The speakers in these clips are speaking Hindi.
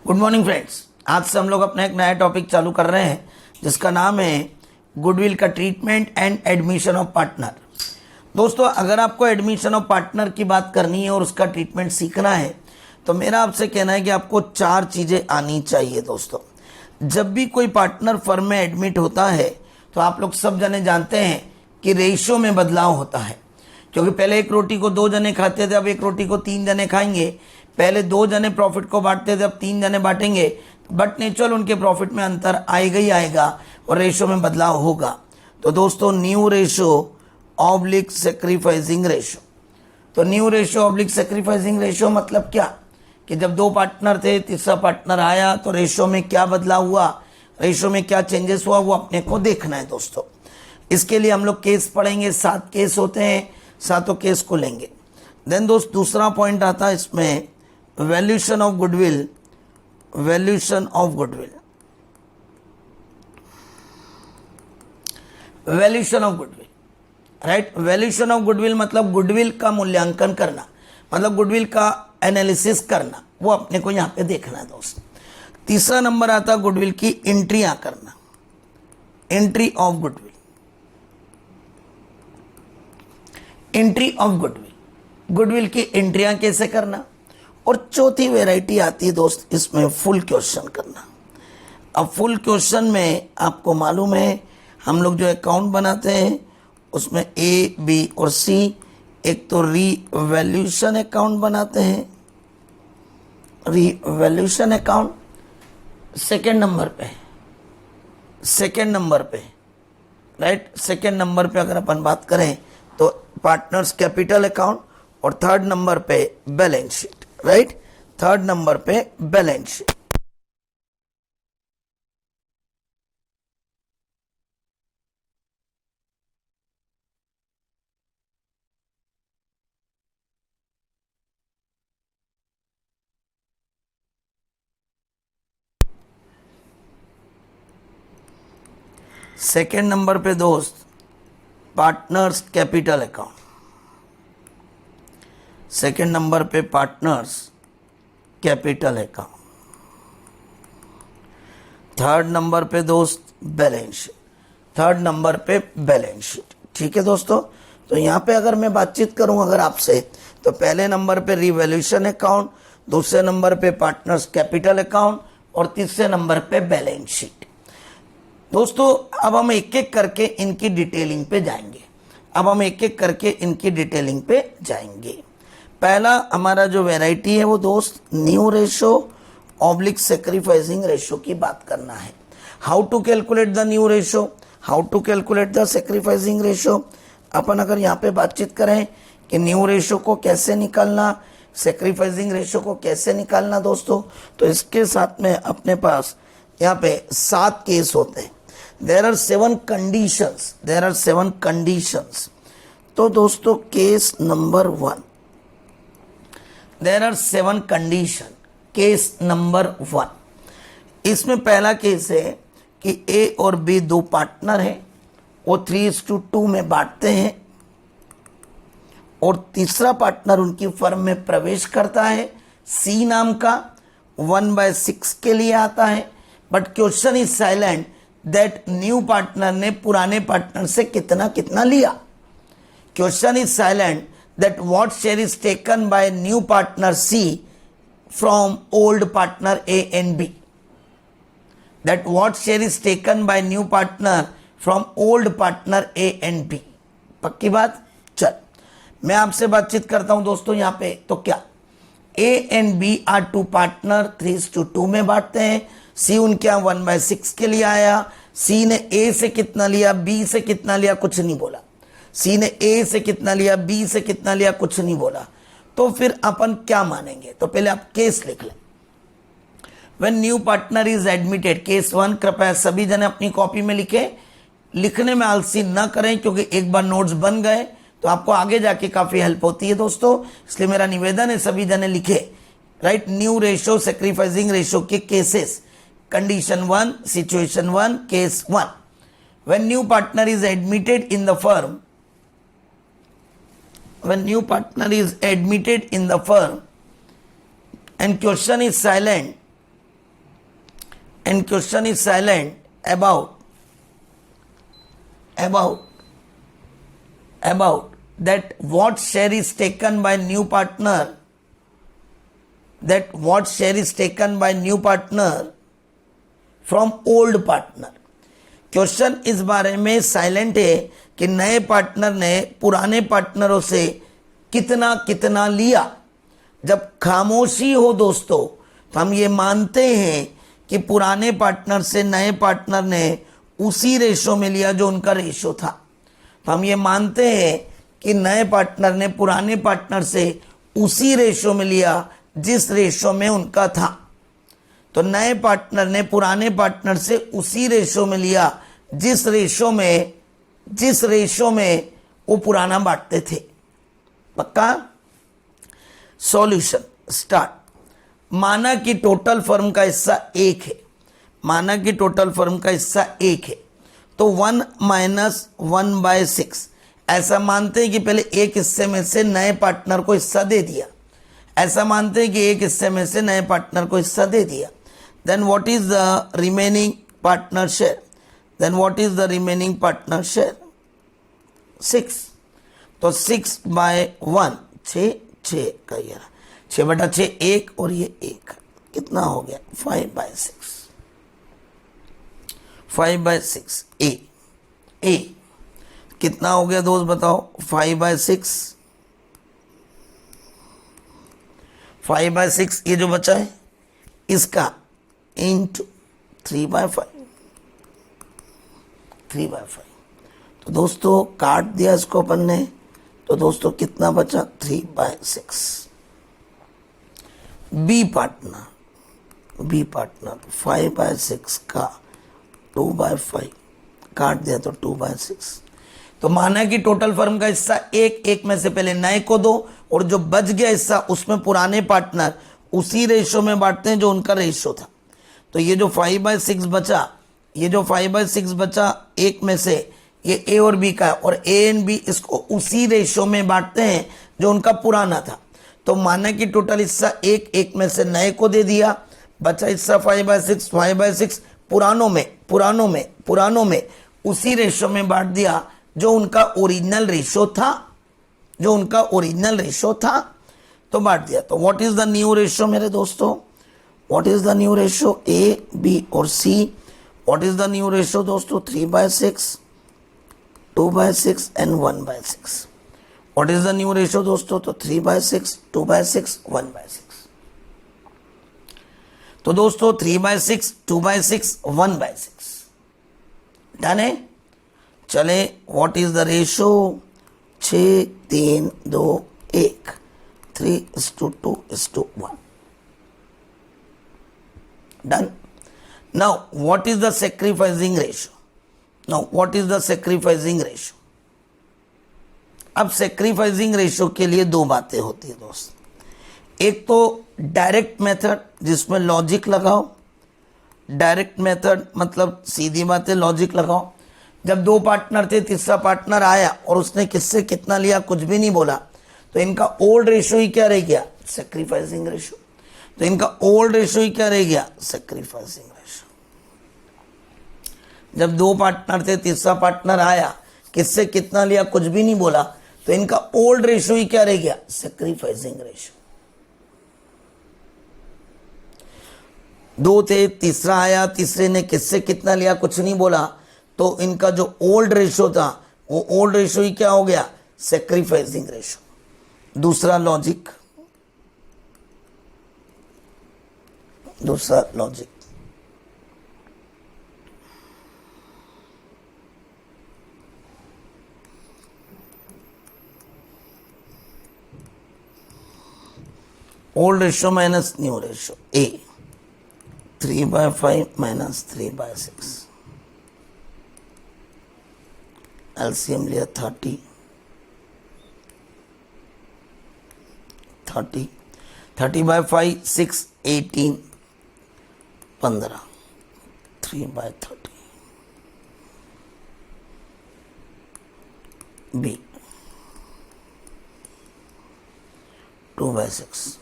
Good morning friends. आज से हम लोग अपना एक नया टॉपिक चालू कर रहे हैं जिसका नाम है गुडविल का treatment and admission of partner. दोस्तों, अगर आपको एडमिशन ऑफ पार्टनर की बात करनी है और उसका ट्रीटमेंट सीखना है तो मेरा आपसे कहना है कि आपको 4 चीज़ें आनी चाहिए। दोस्तों, जब भी कोई पार्टनर फर्म में एडमिट होता है तो आप लोग सब जने जानते हैं कि रेशो में बदलाव होता है, क्योंकि पहले एक रोटी को 2 जने खाते थे, अब एक रोटी को 3 जने खाएंगे। पहले 2 जने प्रॉफिट को बांटते थे, अब 3 जने बांटेंगे। बट नेचुरल उनके प्रॉफिट में अंतर आएगा ही आएगा और रेशो में बदलाव होगा। तो दोस्तों, new ratio oblique sacrificing ratio. तो new ratio oblique sacrificing ratio मतलब क्या कि जब 2 पार्टनर थे, तीसरा पार्टनर आया तो रेशो में क्या बदलाव हुआ, रेशो में क्या चेंजेस हुआ, वो अपने को देखना है। दोस्तों, इसके लिए हम लोग केस पढ़ेंगे। 7 केस होते हैं, 7 केस को लेंगे। देन दोस्त, दूसरा पॉइंट आता है इसमें valuation of goodwill. Valuation of goodwill, valuation of goodwill, right. Valuation of goodwill मतलब गुडविल का मूल्यांकन करना, मतलब गुडविल का एनालिसिस करना, वो अपने को यहां पे देखना है। दोस्त, तीसरा नंबर आता गुडविल की एंट्रियां करना, entry of goodwill, entry of goodwill, goodwill की एंट्रियां कैसे करना। और चौथी वैरायटी आती है दोस्त इसमें फुल क्वेश्चन करना। अब फुल क्वेश्चन में आपको मालूम है हम लोग जो अकाउंट बनाते हैं उसमें ए, बी और सी, एक तो रीवैल्यूएशन अकाउंट बनाते हैं, रीवैल्यूएशन अकाउंट सेकेंड नंबर पे, राइट। सेकेंड नंबर पे अगर अपन बात करें तो पार्टनर्स कैपिटल अकाउंट, और थर्ड नंबर पे balance sheet, right. Third number पे बैलेंस शीट। सेकेंड नंबर पे दोस्त partners capital account, second number पे partners capital account, third number पे दोस्त बैलेंस शीट, थर्ड नंबर पे बैलेंस शीट। ठीक है दोस्तों, तो यहाँ पे अगर मैं बातचीत करूँ अगर आपसे, तो पहले नंबर पे रिवैल्यूएशन अकाउंट, दूसरे नंबर पे पार्टनर्स कैपिटल अकाउंट और तीसरे नंबर पे बैलेंस शीट। दोस्तों, अब हम एक एक करके इनकी डिटेलिंग पे जाएंगे। पहला हमारा जो वैरायटी है वो दोस्त new ratio oblique sacrificing ratio की बात करना है। How to calculate the new ratio, how to calculate the sacrificing ratio. अपन अगर यहाँ पे बातचीत करें कि न्यू रेशो को कैसे निकालना, सेक्रीफाइसिंग रेशो को कैसे निकालना दोस्तों, तो इसके साथ में अपने पास यहाँ पे 7 केस होते हैं। There are 7 conditions. तो दोस्तों, case number 1, there are 7 condition. Case number 1, इसमें पहला केस है कि ए और बी 2 पार्टनर हैं, वो 3:2 में बांटते हैं और तीसरा पार्टनर उनकी फर्म में प्रवेश करता है, सी नाम का, 1/6 के लिए आता है। But question is silent that new partner ने पुराने पार्टनर से कितना कितना लिया। Question is silent that what share is taken by new partner C from old partner A and B, that what share is taken by new partner from old partner A and B. पक्की बात। चल, मैं आपसे बातचीत करता हूं दोस्तों यहाँ पे। तो क्या A and B are 2 partner, 3:2 में बांटते हैं। सी उनके यहाँ 1/6 के लिए आया। सी ने ए से कितना लिया, बी से कितना लिया, कुछ नहीं बोला। सी ने ए से कितना लिया, बी से कितना लिया, कुछ नहीं बोला। तो फिर अपन क्या मानेंगे, तो पहले आप केस लिख लें। When new partner is admitted, case 1 कृपया सभी जने अपनी कॉपी में लिखे। लिखने में आलसी न करें, क्योंकि एक बार नोट्स बन गए तो आपको आगे जाके काफी हेल्प होती है दोस्तों। इसलिए मेरा निवेदन है सभी जने लिखे, right. New ratio sacrificing ratio के cases. Condition 1, situation 1, case 1, when new partner is admitted in the firm, when new partner is admitted in the firm and question is silent and question is silent about that what share is taken by new partner, from old partner. Question इस बारे में साइलेंट है कि नए पार्टनर ने पुराने पार्टनरों से कितना कितना लिया। जब खामोशी हो दोस्तों तो हम ये मानते हैं कि पुराने पार्टनर से नए पार्टनर ने उसी रेशो में लिया जो उनका रेशो था। तो हम ये मानते हैं कि नए पार्टनर ने पुराने पार्टनर से उसी रेशो में लिया जिस रेशो में उनका था। तो नए पार्टनर ने पुराने पार्टनर से उसी रेशो में लिया जिस रेशो में वो पुराना बांटते थे। पक्का? Solution start. माना कि टोटल फर्म का हिस्सा 1 है, तो 1 माइनस 1/6 ऐसा मानते हैं कि पहले एक हिस्से में से नए पार्टनर को हिस्सा दे दिया, then what is the remaining partner share? 6। तो 6/1 6 का 6/6 1 और ये 1 कितना हो गया? 5/6 ए कितना हो गया दोस्त बताओ? 5/6 ये जो बचा है इसका इंटू 3/5 तो दोस्तों काट दिया इसको अपन ने। तो दोस्तों कितना बचा? 3/6। बी पार्टनर 5/6 का 2/5 काट दिया तो 2/6। तो माना कि टोटल फर्म का हिस्सा एक में से पहले नए को दो और जो बच गया हिस्सा उसमें पुराने पार्टनर उसी रेशो में बांटते हैं जो उनका रेशो था। तो ये जो 5/6 बचा एक में से ये ए और बी का है और ए एंड बी इसको उसी रेशो में बांटते हैं जो उनका पुराना था। तो माना कि टोटल हिस्सा एक में से नए को दे दिया, बचा हिस्सा 5/6 पुरानों में उसी रेशो में बांट दिया जो उनका ओरिजिनल रेशो था, तो बांट दिया। तो what is the new ratio मेरे दोस्तों? What is the new ratio? A B और C. What is the new ratio दोस्तों? 3/6 2/6 and 1/6। What is the new ratio दोस्तों? तो 3/6 2/6 1/6। तो दोस्तों 3/6 2/6 1/6 डन है। चले what is the ratio? 6 3 2 1 3:2:1 done. Now what is the sacrificing ratio? अब सैक्रिफाइसिंग रेशो के लिए दो बातें होती है दोस्त। एक तो डायरेक्ट मेथड जिसमें लॉजिक लगाओ, डायरेक्ट मेथड मतलब सीधी बातें लॉजिक लगाओ। जब दो पार्टनर थे, तीसरा पार्टनर आया और उसने किससे कितना लिया कुछ भी नहीं बोला, तो इनका ओल्ड रेशो ही क्या रह गया? Sacrificing ratio. तो इनका ओल्ड रेशो ही क्या रह गया? Sacrificing ratio. जब दो पार्टनर थे, तीसरा पार्टनर आया, किससे कितना लिया कुछ भी नहीं बोला, तो इनका ओल्ड रेशो ही क्या रह गया? Sacrificing ratio. दो थे, तीसरा आया, तीसरे ने किससे कितना लिया कुछ नहीं बोला, तो इनका जो ओल्ड रेशो था वो ओल्ड रेशो ही क्या हो गया? Sacrificing ratio. दूसरा logic old ratio minus new ratio. A 3/5 minus 3/6 LCM लिया 30 30/5 6 18 15 3/30 बी 2/6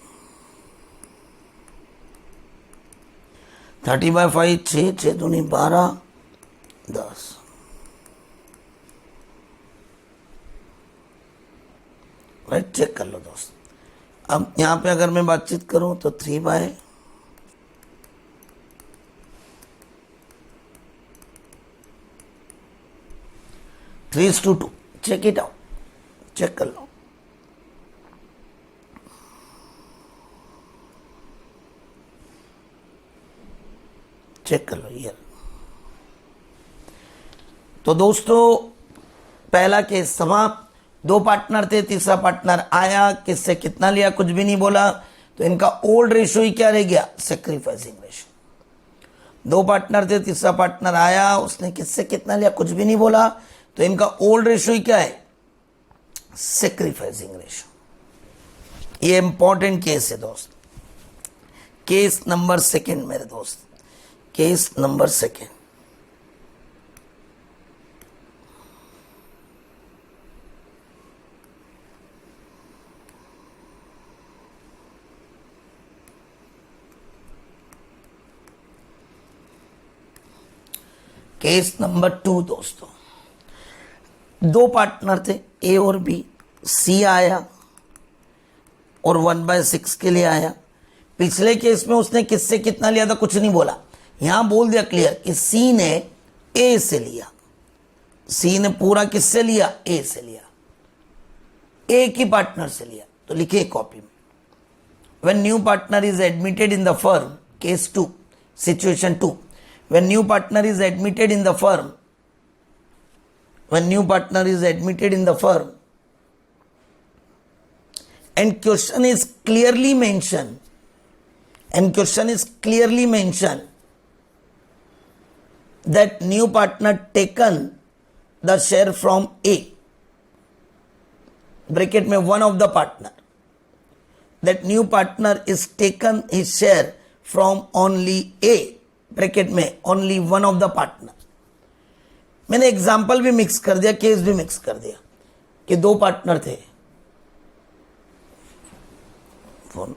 30/5 6, 6 दूनी 12, 10। राइट, चेक कर लो दोस्त। अब यहाँ पे अगर मैं बातचीत करूं तो 3/2। चेक इट आउट, चेक कर लो। चेक कर लो ये। तो दोस्तों पहला केस समाप्त। 2 पार्टनर थे, तीसरा पार्टनर आया, किससे कितना लिया कुछ भी नहीं बोला, तो इनका ओल्ड रेशियो ही क्या रह गया, सेक्रीफाइसिंग रेशियो। 2 पार्टनर थे, तीसरा पार्टनर आया, उसने किससे कितना लिया कुछ भी नहीं बोला, तो इनका ओल्ड रेशियो ही क्या है, सेक्रीफाइसिंग रेशियो। ये इंपॉर्टेंट केस है दोस्त। केस नंबर 2 मेरे दोस्त, केस नंबर 2। केस नंबर 2 दोस्तों, 2 पार्टनर थे, ए और बी। सी आया और 1/6 के लिए आया। पिछले केस में उसने किससे कितना लिया था कुछ नहीं बोला, यहां बोल दिया क्लियर कि सी ने ए से लिया। सी ने पूरा किससे लिया, ए से लिया, एक ही पार्टनर से लिया। तो लिखिए कॉपी में, when new partner is admitted in the firm, case 2, situation 2, when new partner is admitted in the firm, when new partner is admitted in the firm and question is clearly mentioned, and question is clearly mentioned that new partner taken the share from A, bracket में one of the partner, that new partner is taken his share from only A, bracket में only one of the partner. मैंने एग्जाम्पल भी मिक्स कर दिया, केस भी मिक्स कर दिया कि 2 पार्टनर थे। फोन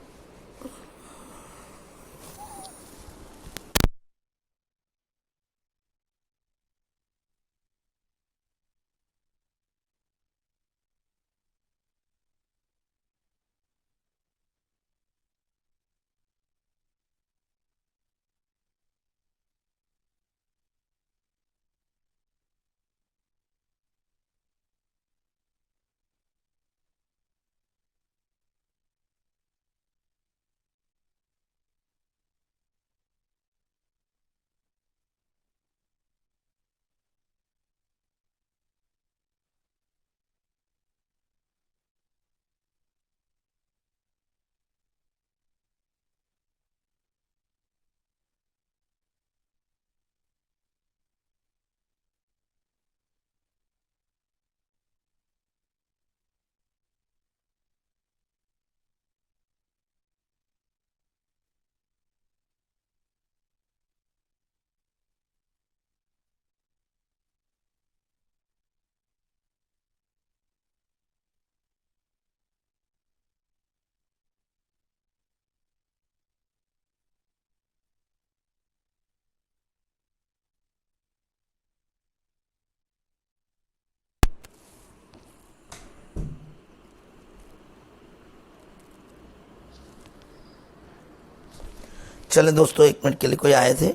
चले दोस्तों, 1 मिनट के लिए कोई आए थे,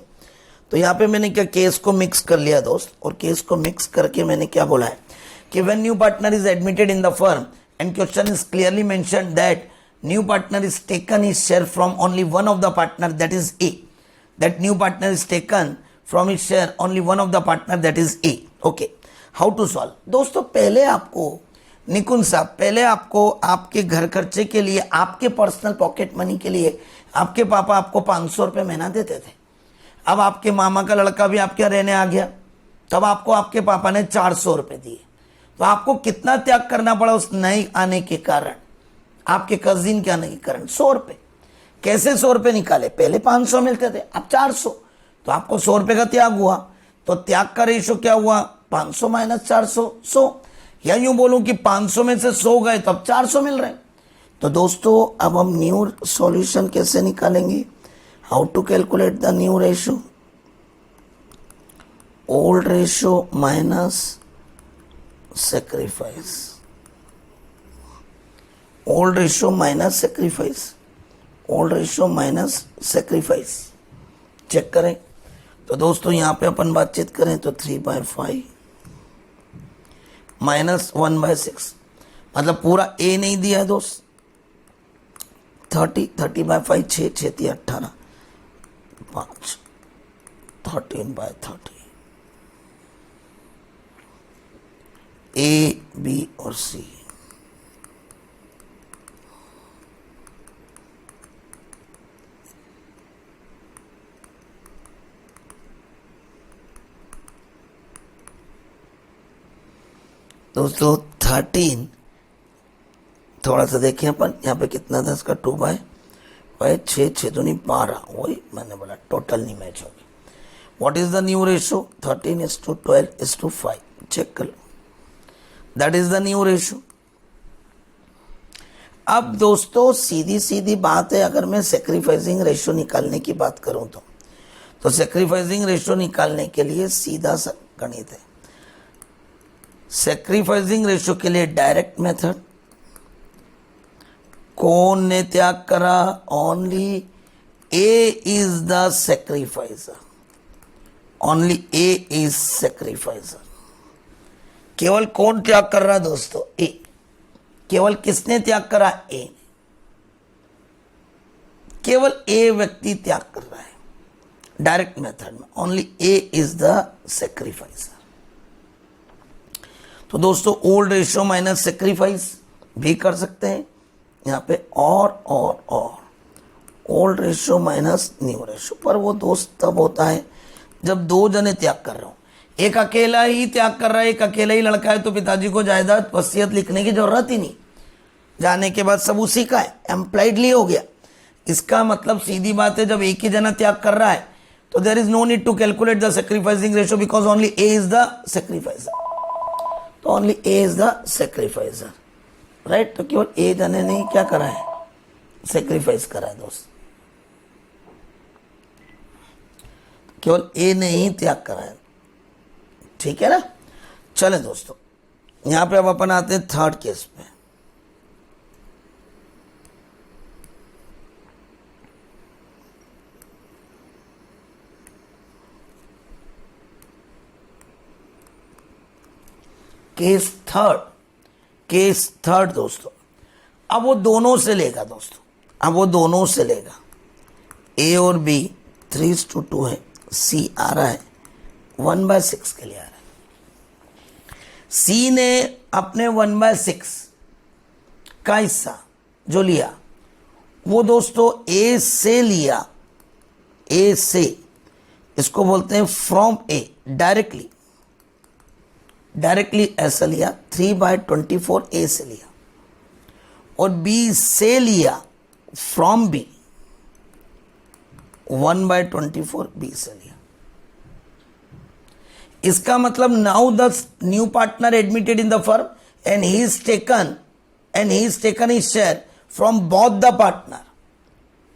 तो यहाँ पे मैंने क्या केस को मिक्स कर लिया दोस्त, और केस को मिक्स करके मैंने क्या बोला है कि when new partner is admitted in the firm and question is clearly mentioned that new partner is taken his share from only one of the partner that is A, that new partner is taken from his share only one of the partner that is A. Okay, how to solve दोस्तों। पहले आपको निकुंज साहब, पहले आपको आपके घर खर्चे के लिए, आपके पर्सनल पॉकेट मनी के लिए आपके पापा आपको 500 रुपये महीना देते थे। अब आपके मामा का लड़का भी आपके रहने आ गया, तब आपको आपके पापा ने 400 रुपये दिए। तो आपको कितना त्याग करना पड़ा उस नए आने के कारण, आपके कजिन के आने के कारण? 100 रुपये। कैसे 100 रुपये निकाले? पहले 500 मिलते थे, अब 400, तो आपको 100 रुपये का त्याग हुआ। तो त्याग का रेशो क्या हुआ? 500 माइनस 400, 100। या यूं बोलूं कि 500 में से 100 गए तो अब 400 मिल रहे हैं। तो दोस्तों अब हम न्यू सॉल्यूशन कैसे निकालेंगे? How to calculate the new ratio? Old ratio minus sacrifice. Old ratio minus sacrifice. Old ratio minus sacrifice. Check करें तो दोस्तों यहाँ पे अपन बातचीत करें तो 3/5 माइनस 1/6, मतलब पूरा ए नहीं दिया है दोस्त। 30/5 6 18 5 13/30 ए बी और सी। दोस्तों 13 थोड़ा सा देखें अपन, यहाँ पे कितना था इसका 2/5 6 दूनी 12, वही मैंने बोला टोटल नहीं मैच होगी। What is the new ratio? 13:12:5। Check कर लो, that is the new ratio. अब दोस्तों सीधी सीधी बात है, अगर मैं सेक्रीफाइसिंग रेशियो निकालने की बात करूं तो सेक्रीफाइसिंग रेशियो निकालने के लिए सीधा सा गणित है। सेक्रीफाइसिंग रेशियो के लिए डायरेक्ट मेथड, कौन ने त्याग करा? Only A is the sacrificer, only A is sacrificer. केवल कौन त्याग कर रहा है दोस्तों? ए। केवल किसने त्याग करा? ए। केवल ए व्यक्ति त्याग कर रहा है डायरेक्ट मेथड में, only A is the sacrificer. तो दोस्तों ओल्ड रेशियो माइनस सेक्रीफाइस भी कर सकते हैं यहाँ पे, और old ratio minus new ratio. पर वो दोस्त तब होता है जब दो जने त्याग कर रहे हो। एक अकेला ही त्याग कर रहा है, एक अकेला ही लड़का है, तो पिताजी को जायदाद वसीयत लिखने की जरूरत ही नहीं, जाने के बाद सब उसी का है, एम्प्लॉयडली हो गया। इसका मतलब सीधी बात है, जब एक ही जना त्याग कर रहा है तो there is no need to calculate the sacrificing ratio because only A is the sacrificer. तो only A is the sacrificer, right. तो केवल ए जने ने क्या करा है? सेक्रीफाइस करा है दोस्त, केवल ए ने ही त्याग करा है, ठीक है ना। चले दोस्तों, यहां पे अब अपन आते हैं थर्ड केस पे। केस थर्ड दोस्तों, अब वो दोनों से लेगा दोस्तों, अब वो दोनों से लेगा। ए और बी 3:2 है, सी आ रहा है 1/6 के लिए आ रहा है। सी ने अपने 1/6 का हिस्सा जो लिया वो दोस्तों ए से लिया, ए से, इसको बोलते हैं फ्रॉम ए, डायरेक्टली ऐसा लिया, 3/24 ए से लिया, और बी से लिया फ्रॉम बी, 1/24 बी से लिया। इसका मतलब now the new partner admitted in the firm and he is taken his share from both the partner,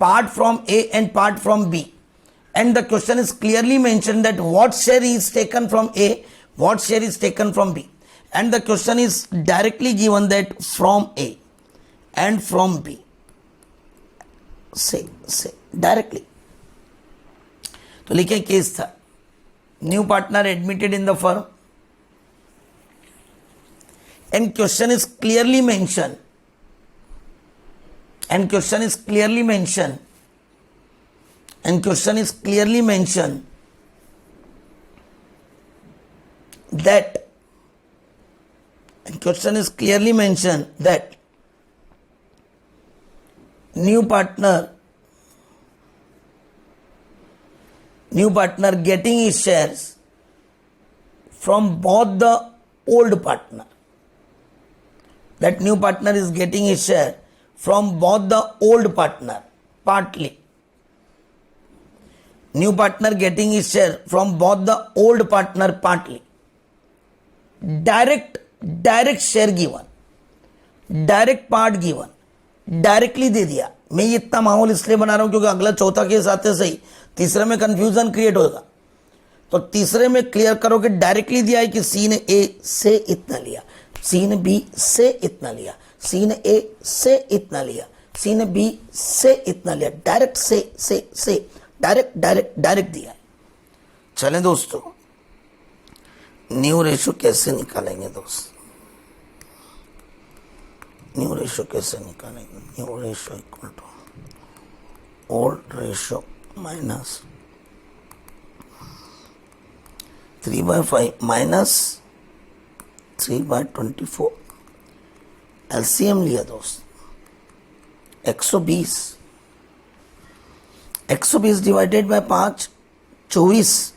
part from A and part from B, and the question is clearly mentioned that what share is taken from A, what share is taken from B, and the question is directly given that from A and from B, say directly। तो लिखे केस था, new partner admitted in the firm and question is clearly mentioned, and question is clearly mentioned that new partner getting his shares from both the old partner, that new partner is getting his share from both the old partner partly, new partner getting his share from both the old partner partly, direct share given, direct part given, directly दे दिया, मैं ये इतना माहौल इसलिए बना रहा हूं क्योंकि अगला चौथा केस आते सही तीसरे में कंफ्यूजन क्रिएट होगा। तो तीसरे में क्लियर करो कि डायरेक्टली दिया है कि सी ने ए से इतना लिया, सी ने बी से इतना लिया, सी ने ए से इतना लिया, सी ने बी से इतना लिया, डायरेक्ट से डायरेक्ट डायरेक्ट डायरेक्ट दिया है। चलें दोस्तों, न्यू रेशो कैसे निकालेंगे दोस्त, न्यू रेशो कैसे निकालेंगे? New ratio equal to old ratio minus 3/5 minus 3/24। LCM लिया दोस्त 120, 120 डिवाइडेड बाय 5 24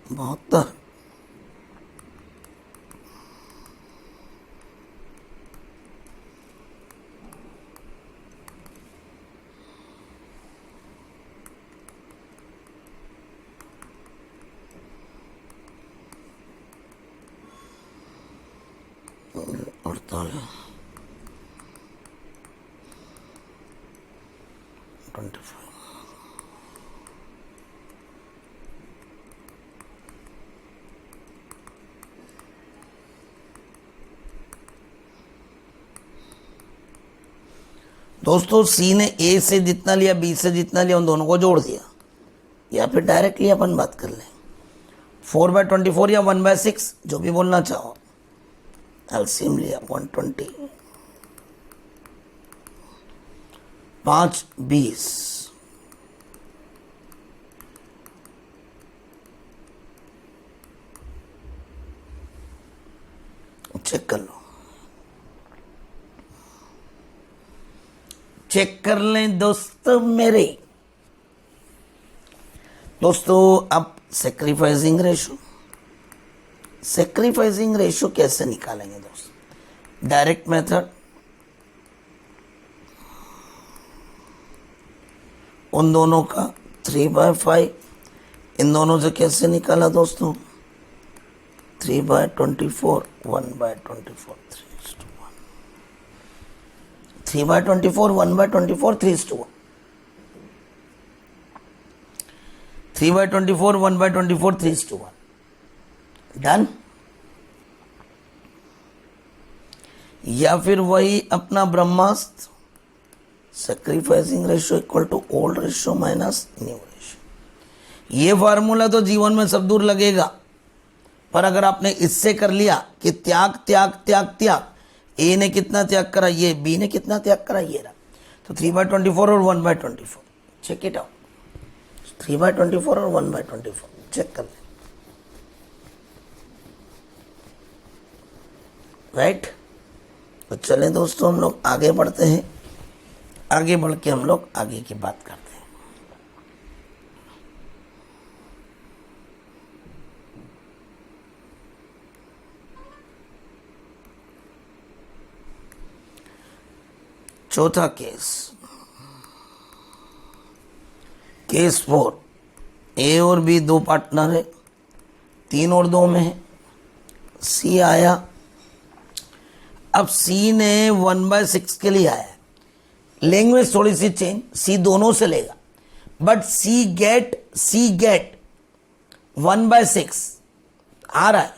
72। दोस्तों सी ने ए से जितना लिया बी से जितना लिया उन दोनों को जोड़ दिया, या फिर डायरेक्टली अपन बात कर लें 4/24 या 1/6 जो भी बोलना चाहो। एलसीएम लिया 120, 5 20, चेक कर लो, चेक कर लें दोस्तों मेरे। दोस्तों अब सैक्रिफाइसिंग रेशो, सैक्रिफाइसिंग रेशो कैसे निकालेंगे दोस्त? डायरेक्ट मेथड, उन दोनों का 3/5, इन दोनों से कैसे निकाला दोस्तों? 3/24 1/24 3/24 1/24 3:1, 3/24 1/24 3:1। डन। या फिर वही अपना ब्रह्मास्त्र, sacrificing ratio equal to old ratio minus new ratio. ये फार्मूला तो जीवन में सब दूर लगेगा, पर अगर आपने इससे कर लिया कि त्याग त्याग त्याग त्याग, ए ने कितना त्याग करा ये, बी ने कितना त्याग करा ये रहा, तो 3/24 और 1/24 चेक इट आउट। 3/24 और 1/24 चेक कर ले, राइट। तो चलें दोस्तों हम लोग आगे बढ़ते हैं, आगे बढ़ के हम लोग आगे की बात करते हैं। चौथा केस, केस 4, ए और बी दो पार्टनर है, 3 और 2 में है। सी आया, अब सी ने 1/6 के लिए आया, लैंग्वेज थोड़ी सी चेंज, सी दोनों से लेगा, बट सी गेट 1/6 आ रहा है,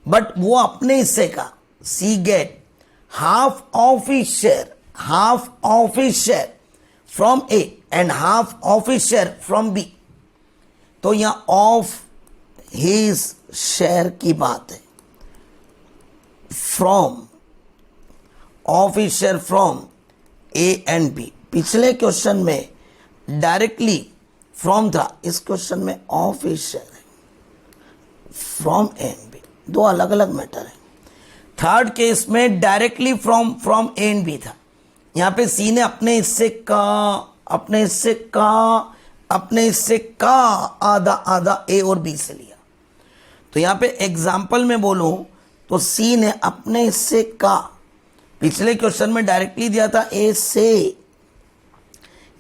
बट वो अपने हिस्से का C get half of his share, half of his share from A and half of his share from B। तो यहां ऑफ his share की बात है, from of his share from A and B। पिछले क्वेश्चन में डायरेक्टली from था, इस क्वेश्चन में ऑफ his share है, from A and B, दो अलग अलग मैटर है। थर्ड केस में directly from A and B था, यहां पे सी ने अपने हिस्से का आधा आधा ए और बी से लिया। तो यहां पे एग्जाम्पल में बोलूं तो सी ने अपने हिस्से का, पिछले क्वेश्चन में डायरेक्टली दिया था ए से,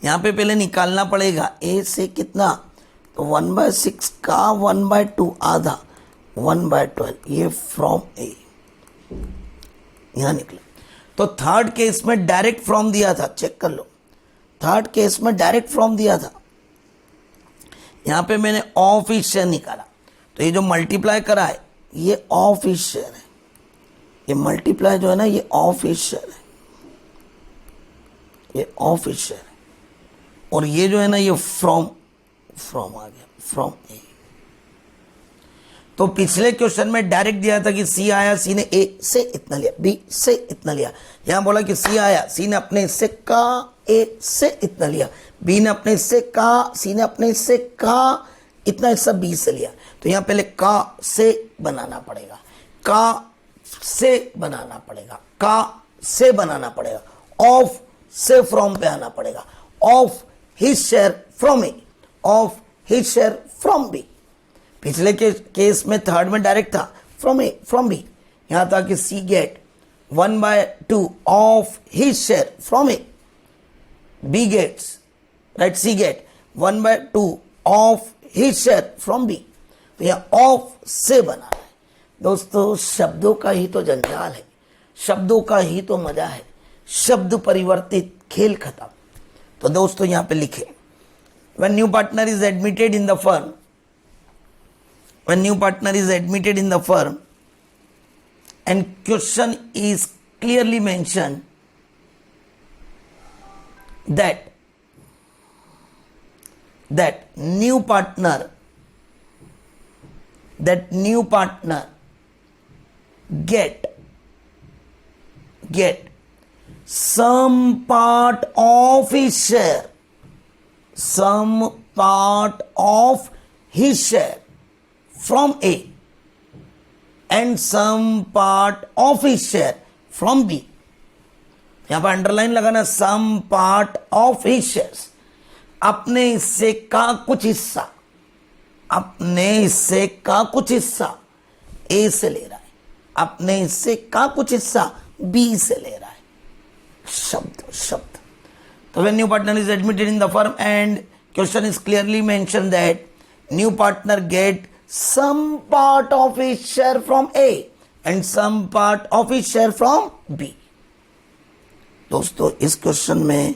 यहां पे पहले निकालना पड़ेगा ए से कितना, तो 1/6 का 1/2 आधा 1/12, ये फ्रॉम ए यहां निकला। तो थर्ड केस में डायरेक्ट फ्रॉम दिया था, चेक कर लो, थर्ड केस में डायरेक्ट फ्रॉम दिया था, यहां पे मैंने ऑफ ईच शेयर निकाला, तो ये जो मल्टीप्लाई करा है ये ऑफ ईच शेयर है, ये मल्टीप्लाई जो है ना ये ऑफ ईच शेयर है, ये ऑफ ईच शेयर है, और ये जो है ना ये फ्रॉम आ गया, फ्रॉम ए। तो पिछले क्वेश्चन में डायरेक्ट दिया था कि सी आया, सी ने ए से इतना लिया, बी से इतना लिया, यहां बोला कि सी आया, सी ने अपने हिस्से का ए से इतना लिया, बी ने अपने हिस्से का, सी ने अपने हिस्से का इतना हिस्सा बी से लिया। तो यहां पहले का से बनाना पड़ेगा, का से बनाना पड़ेगा, का से बनाना पड़ेगा, ऑफ से फ्रॉम पे आना पड़ेगा, of his share from A, of his share from B. पिछले केस में थर्ड में डायरेक्ट था फ्रॉम ए फ्रॉम बी, यहां था कि C get 1/2 of his share from A, B gets right, C get 1/2 of his share from B. तो यहां ऑफ से बना है। दोस्तों शब्दों का ही तो जंजाल है, शब्दों का ही तो मजा है, शब्द परिवर्तित खेल खत्म। तो दोस्तों यहां पे लिखे when new partner is admitted in the firm, when new partner is admitted in the firm and question is clearly mentioned that new partner get some part of his share, some part of his share from A and some part of his share from B। यहां पर अंडरलाइन लगाना, some part of his shares, अपने हिस्से का कुछ हिस्सा, अपने हिस्से का कुछ हिस्सा A से ले रहा है, अपने हिस्से का कुछ हिस्सा B से ले रहा है। शब्द। So when new partner is admitted in the firm and question is clearly mentioned that new partner get some part of his share from A and some part of his share from B। दोस्तों इस क्वेश्चन में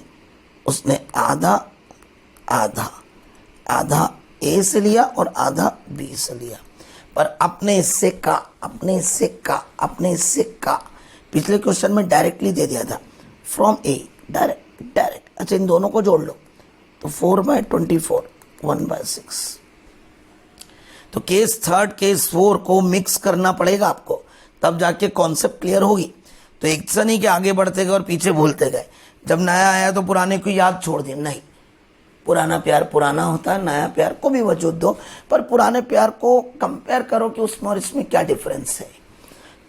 उसने आधा A से लिया और आधा B से लिया, पर अपने हिस्से का पिछले क्वेश्चन में डायरेक्टली दे दिया था फ्रॉम A, डायरेक्ट। अच्छा इन दोनों को जोड़ लो तो 4/24 1/6। तो केस थर्ड केस 4 को मिक्स करना पड़ेगा आपको, तब जाके कॉन्सेप्ट क्लियर होगी। तो एक सा नहीं कि आगे बढ़ते गए और पीछे भूलते गए, जब नया आया तो पुराने को याद छोड़ दी, नहीं, पुराना प्यार पुराना होता है, नया प्यार को भी वजूद दो, पर पुराने प्यार को कंपेयर करो कि उसमें और इसमें क्या डिफरेंस है।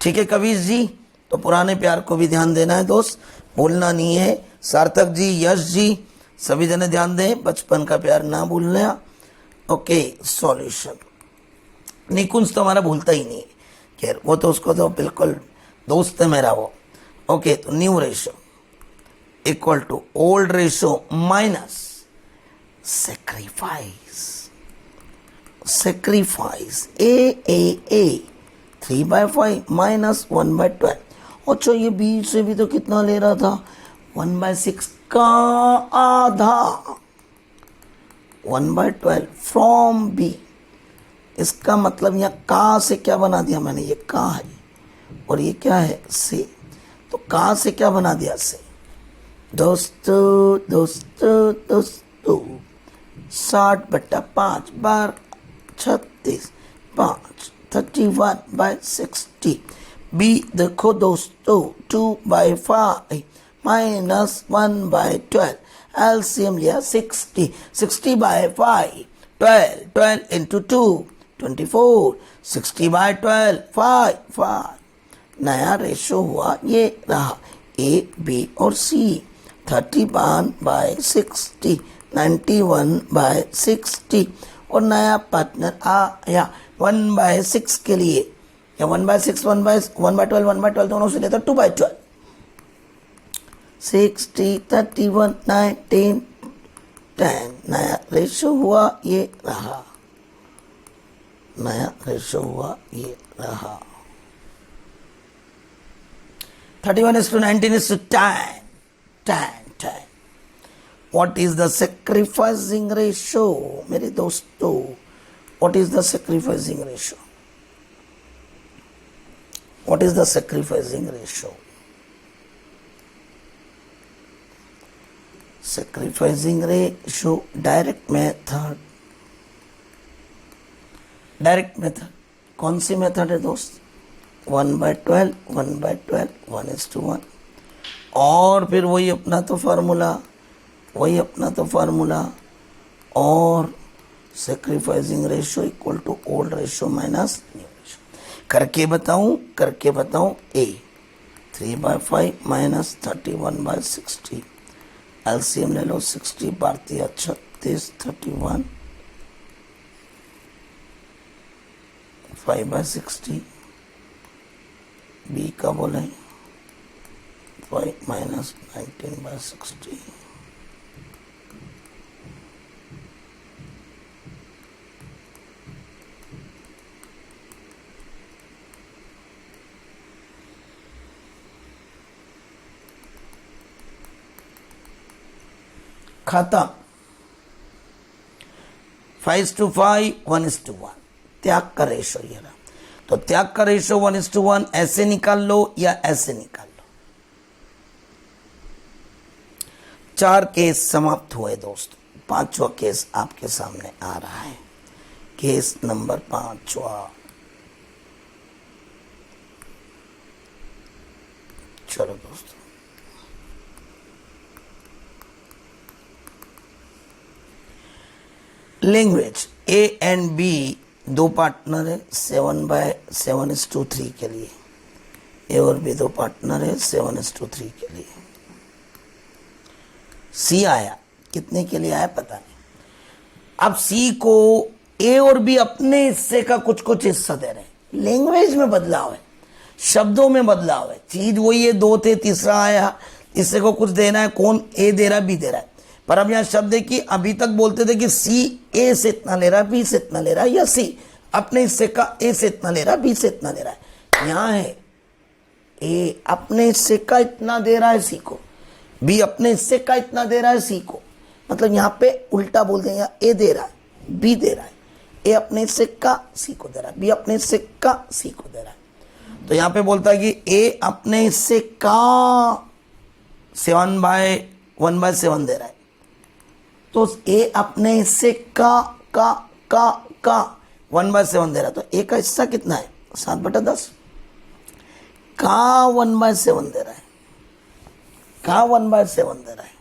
ठीक है कबीर जी, तो पुराने प्यार को भी ध्यान देना है दोस्त, भूलना नहीं है। सार्थक जी, यश जी, सभी जने ध्यान दें, बचपन का प्यार ना भूलना। Okay, solution. निकुंज तो हमारा भूलता ही नहीं, खैर वो तो उसको तो बिल्कुल दोस्त है मेरा वो। ओके, तो new ratio equal to old ratio minus sacrifice A 3/5 minus 1/12। अच्छा ये बी से भी तो कितना ले रहा था, 1/6 का आधा, 1/12 फ्रॉम बी। इसका मतलब यहाँ का से क्या बना दिया मैंने, ये का है और ये क्या है से, तो का से क्या बना दिया से। दोस्तों 60/5 बार 36 5 31/60। बी देखो दोस्तों 2/5 माइनस 1/12, एलसीएम लिया 60/5 12 इंटू 2 24, 60/12 5। नया रेशो हुआ ये रहा ए बी और सी, 31/60 91/60, और नया पार्टनर आया 1/6 के लिए, या 1/6 1/12 1/12 दोनों से लेता 2/12। 60 31 19 10। नया रेशो हुआ ये रहा, नया रेशो हुआ ये रहा। 31:19:10 10। What is the sacrificing ratio? मेरे दोस्तों, what is the sacrificing ratio? What is the sacrificing ratio? Sacrificing ratio, direct method. Direct method कौन सी मेथड है दोस्त? 1/12, 1/12, 1:1. और फिर वही अपना तो फार्मूला, और sacrificing ratio equal to old ratio minus new ratio. करके बताऊं. ए 3/5 माइनस 31/60. एलसीएम ले लो. 60 भारतीय 36, 31 5/60. बी का बोले 5 माइनस 19/60. खत्म. 5:5, 1:1. त्याग का रेशो ये रहा. तो त्याग का रेशो 1:1 ऐसे निकाल लो या ऐसे निकाल लो. 4 केस समाप्त हुए दोस्तों. 5वां केस आपके सामने आ रहा है. केस नंबर 5वां. चलो दोस्तों, लैंग्वेज ए एंड बी दो पार्टनर है. 7/7:3 के लिए. ए और बी दो पार्टनर है 7:3 के लिए. सी आया. कितने के लिए आया पता नहीं. अब सी को ए और बी अपने हिस्से का कुछ हिस्सा दे रहे हैं. लैंग्वेज में बदलाव है, शब्दों में बदलाव है. चीज वही है, 2 थे, तीसरा आया. इससे को कुछ देना है. कौन? ए दे रहा है, बी दे रहा है. पर अब यहां शब्द है कि अभी तक बोलते थे कि सी ए से इतना ले रहा है, बी से इतना ले रहा है, या सी अपने हिस्से का ए से इतना ले रहा है, बी से इतना ले रहा है. यहां है ए अपने हिस्से का इतना दे रहा है सी को, बी अपने हिस्से का इतना दे रहा है सी को. मतलब यहां पे उल्टा बोल देंगे. ए दे रहा है, बी दे रहा है. ए अपने हिस्से का सी को दे रहा है, बी अपने हिस्से का सी को दे रहा है. तो यहां पे बोलता है कि ए अपने हिस्से का 1/7 दे रहा है. तो ए अपने हिस्से का 1/7 दे रहा है. तो ए का हिस्सा कितना है? 7/10. का 1/7 दे रहा है. का 1/7 दे रहा है.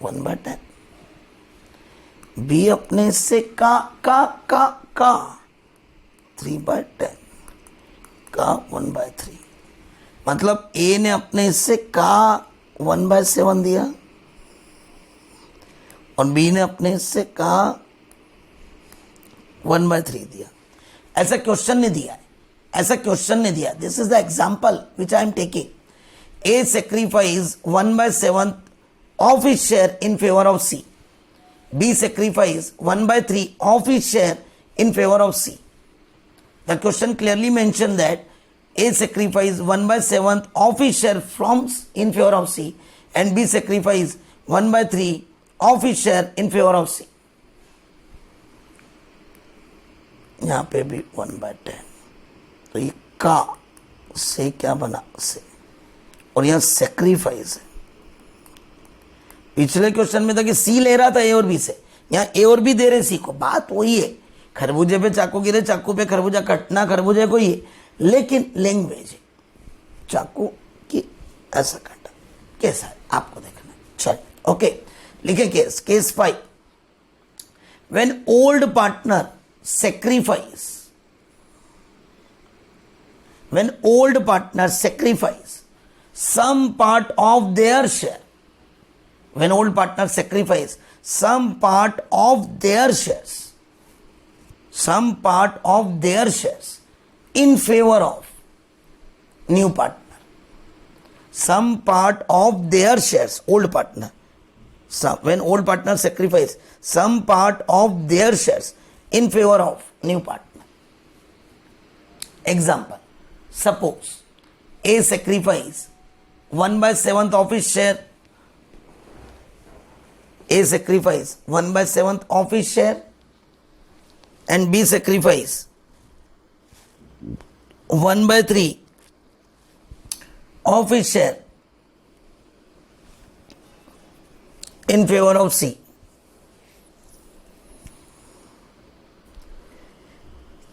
1/10. बी अपने हिस्से का 3/10. का 1/3. मतलब ए ने अपने हिस्से का 1/7 दिया और बी ने अपने हिस्से का 1/3 दिया. ऐसा क्वेश्चन ने दिया है. This is the example which I am taking. A sacrifice 1/7 of his share in favour of C. B sacrifice 1/3 of his share in favour of C. The question clearly mention that A sacrifice 1/7 of his share from in favor of C, and B sacrifice 1/3 of his share in favor of C. यहाँ पे भी 1/10. तो ये का से क्या बना? से. और यहाँ सेक्रीफाइस है. पिछले क्वेश्चन में था कि सी ले रहा था ए और बी से. यहाँ ए और बी दे रहे सी को. बात वही है. खरबूजे पे चाकू गिरे, चाकू पे खरबूजा कटना, खरबूजे को ही, लेकिन लैंग्वेज है. चाकू की ऐसा काटा, कैसा है आपको देखना है. चल ओके, लिखे case 5. When old partner sacrifice, when old partner sacrifice some part of their share, when old partner sacrifice some part of their shares, some part of their shares in favor of new partner. Some part of their shares, old partner. When old partner sacrifice some part of their shares in favor of new partner. Example, suppose A sacrifice 1/7 of his share A sacrifice 1/7 of his share and B sacrifice 1/3 of his share in favor of C.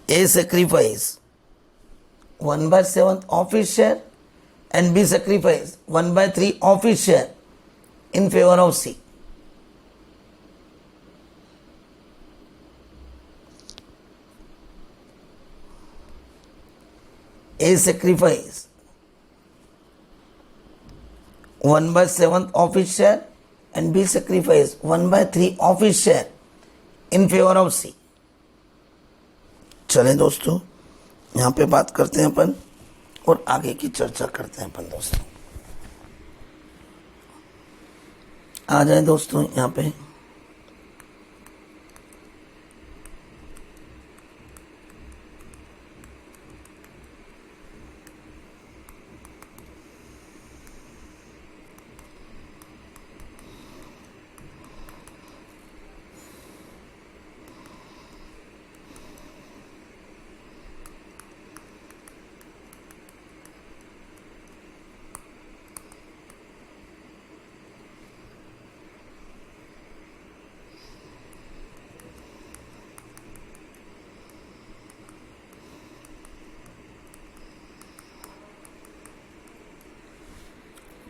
A sacrifice 1/7 of his share and B sacrifice 1/3 of his share in favor of C. A sacrifice 1/7 of his share and B sacrifice 1/3 of his share in favor of C. चलें दोस्तों, यहाँ पे बात करते हैं अपन और आगे की चर्चा करते हैं अपन दोस्तों। आ जाए दोस्तों यहाँ पे।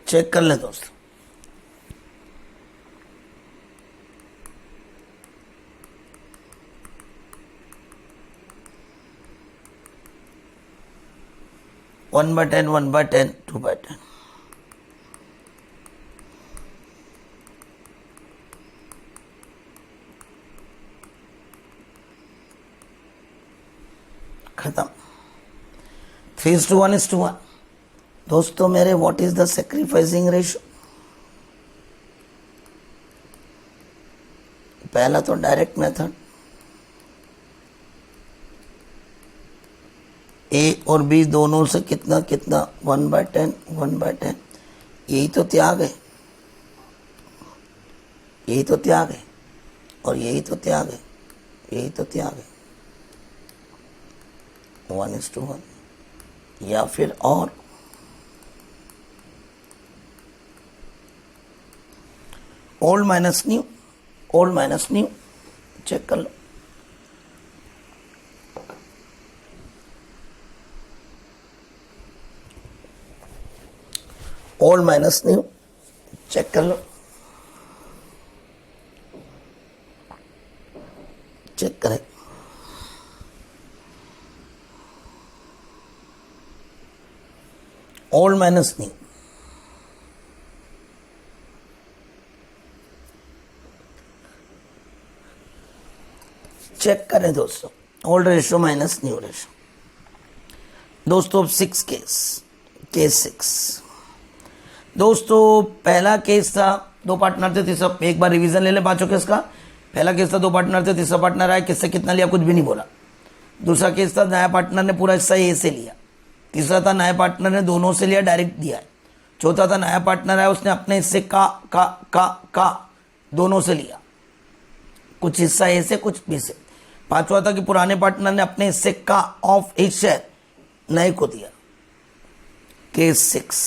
चेक कर ले दोस्तों। One by ten, 1/10, 2/10। खत्म। 3:1:1। दोस्तों मेरे what is the sacrificing ratio? पहला तो डायरेक्ट मेथड, ए और बी दोनों से कितना कितना 1/10, 1/10। यही तो त्याग है, यही तो त्याग है और यही तो त्याग है, यही तो त्याग है। 1:1 या फिर और old minus new, old minus new. Check कर लो। ओल्ड माइनस न्यू, चेक कर लो, चेक करें। ओल्ड माइनस न्यू, चेक करें दोस्तों। Old ratio minus new ratio. दोस्तों अब 6 केस 6। दोस्तों पहला केस था, 2 पार्टनर थे, तीसरा एक बार रिवीजन ले ले पांचों केस का। पहला केस था 2 पार्टनर थे, तीसरा पार्टनर आया, किससे कितना लिया कुछ भी नहीं बोला। दूसरा केस था नया पार्टनर ने पूरा हिस्सा ए से लिया। तीसरा था नया पार्टनर ने दोनों से लिया, डायरेक्ट दिया। चौथा था नया पार्टनर आया, उसने अपने हिस्से का दोनों से लिया, कुछ हिस्सा ए से कुछ बी से। पांचवा था कि पुराने पार्टनर ने अपने हिस्से का ऑफ हिज शेयर नए को दिया। केस 6।